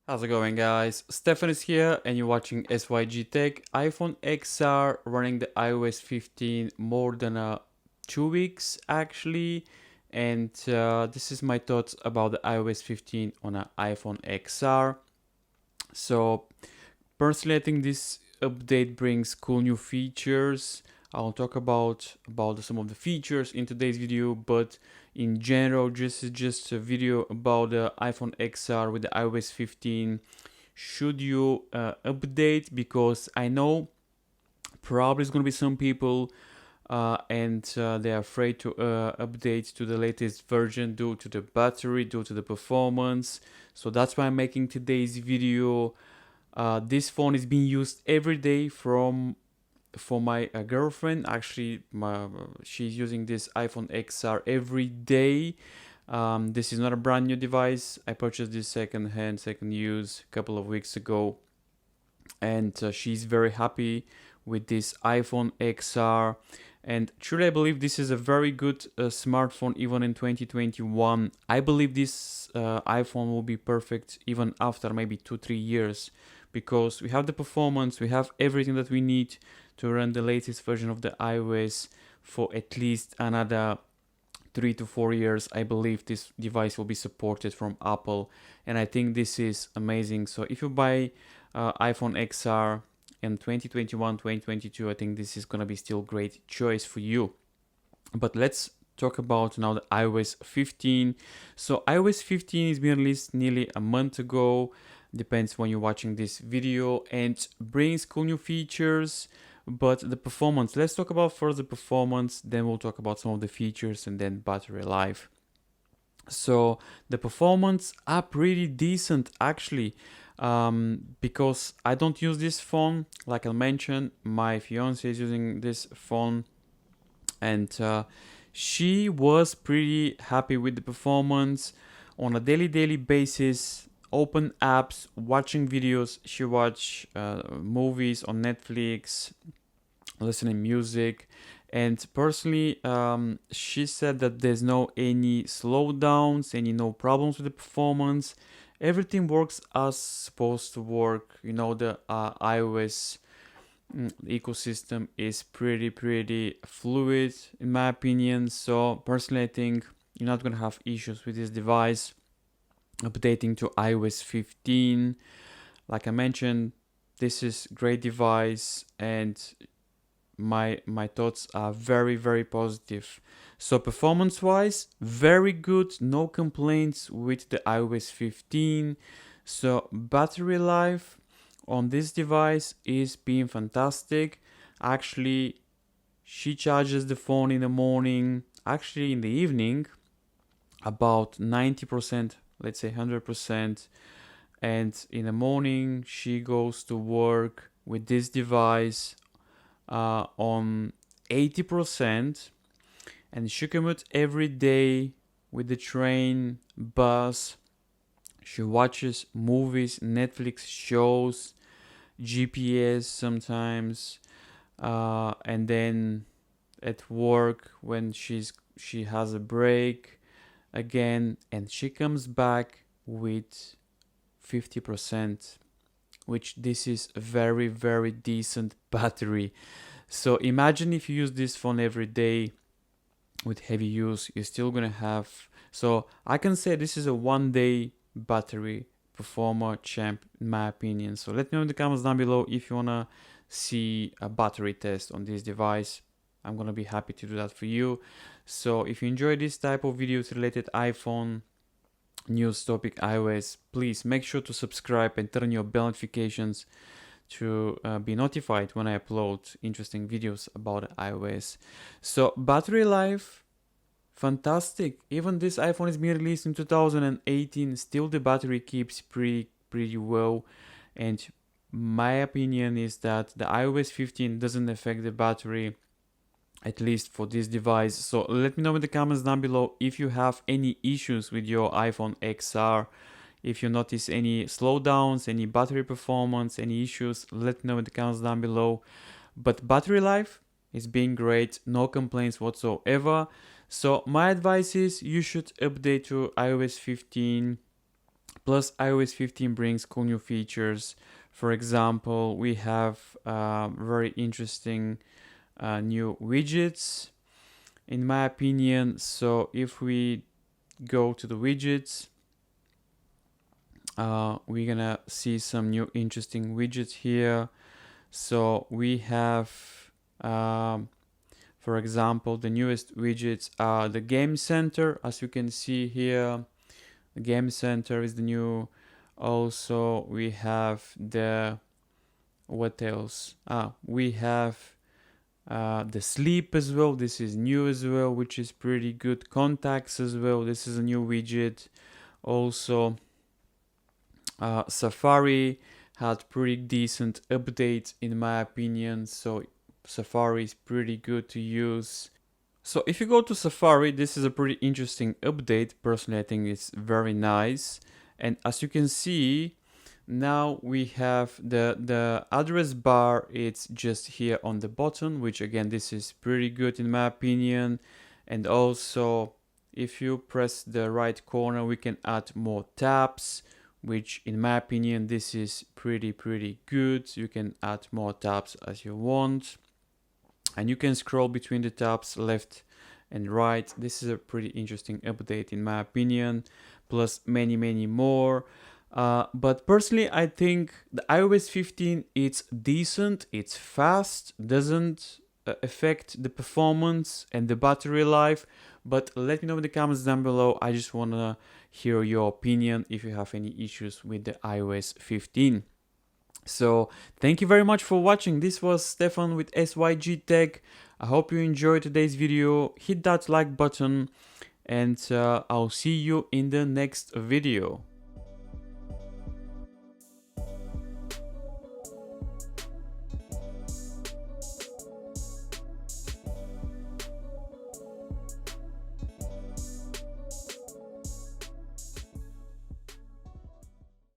How's it going, guys? Stefan is here and you're watching SYG Tech. iPhone XR running the iOS 15 more than 2 weeks actually, and this is my thoughts about the iOS 15 on an iPhone XR. So personally, I think this update brings cool new features. I'll talk about some of the features in today's video, but in general, just a video about the iPhone XR with the iOS 15. Should you update? Because I know probably it's gonna be some people and they're afraid to update to the latest version due to the battery, due to the performance. So that's why I'm making today's video. This phone is being used every day for my girlfriend. Actually, she's using this iPhone XR every day. This is not a brand new device. I purchased this second use a couple of weeks ago, and she's very happy with this iPhone XR. And truly, I believe this is a very good smartphone even in 2021. I believe this iPhone will be perfect even after maybe 2-3 years, because we have the performance, we have everything that we need to run the latest version of the iOS for at least another 3 to 4 years. I believe this device will be supported from Apple, and I think this is amazing. So if you buy iPhone XR in 2021 2022, I think this is gonna be still great choice for you. But let's talk about now the iOS 15. So iOS 15 is being released nearly a month ago, depends when you're watching this video, and brings cool new features. But the performance, let's talk about first the performance, then we'll talk about some of the features, and then battery life. So the performance are pretty decent actually, because I don't use this phone. Like I mentioned, my fiance is using this phone, and she was pretty happy with the performance on a daily basis. Open apps, watching videos. She watch movies on Netflix, listening music, and personally, she said that there's no any slowdowns, no problems with the performance. Everything works as supposed to work. The iOS ecosystem is pretty fluid in my opinion. So personally, I think you're not gonna have issues with this device updating to iOS 15. Like I mentioned, this is great device, and my thoughts are very positive. So performance wise, very good, no complaints with the iOS 15. So battery life on this device is being fantastic. Actually, she charges the phone in the morning, actually in the evening, about 90%, let's say 100%. And in the morning, she goes to work with this device on 80%, and she commutes every day with the train, bus. She watches movies, Netflix shows, GPS sometimes, and then at work when she has a break again, and she comes back with 50%, which this is a very decent battery. So imagine if you use this phone every day with heavy use, you're still gonna have. So I can say this is a 1 day battery performer champ in my opinion. So let me know in the comments down below if you wanna see a battery test on this device. I'm gonna be happy to do that for you. So if you enjoy this type of videos related iPhone news topic iOS, please make sure to subscribe and turn your bell notifications to be notified when I upload interesting videos about iOS. So battery life, fantastic. Even this iPhone is being released in 2018, still the battery keeps pretty well. And my opinion is that the iOS 15 doesn't affect the battery, at least for this device. So let me know in the comments down below if you have any issues with your iPhone XR. If you notice any slowdowns, any battery performance, any issues, let me know in the comments down below. But battery life is being great, no complaints whatsoever. So my advice is you should update to iOS 15 Plus, iOS 15 brings cool new features. For example, we have very interesting new widgets, in my opinion. So if we go to the widgets, we're gonna see some new interesting widgets here. So we have, for example, the newest widgets are the Game Center. As you can see here, the Game Center is the new. Also, we have the, what else? We have the sleep as well. This is new as well, which is pretty good. Contacts as well. This is a new widget. Also, Safari had pretty decent updates in my opinion. So Safari is pretty good to use. So if you go to Safari, this is a pretty interesting update. Personally, I think it's very nice. And as you can see, now we have the address bar. It's just here on the bottom, which again, this is pretty good in my opinion. And also, if you press the right corner, we can add more tabs, which in my opinion, this is pretty good. You can add more tabs as you want. And you can scroll between the tabs left and right. This is a pretty interesting update in my opinion, plus many more. But personally, I think the iOS 15, it's decent, it's fast, doesn't affect the performance and the battery life. But let me know in the comments down below. I just want to hear your opinion if you have any issues with the iOS 15. So thank you very much for watching. This was Stefan with SYG Tech. I hope you enjoyed today's video. Hit that like button and I'll see you in the next video.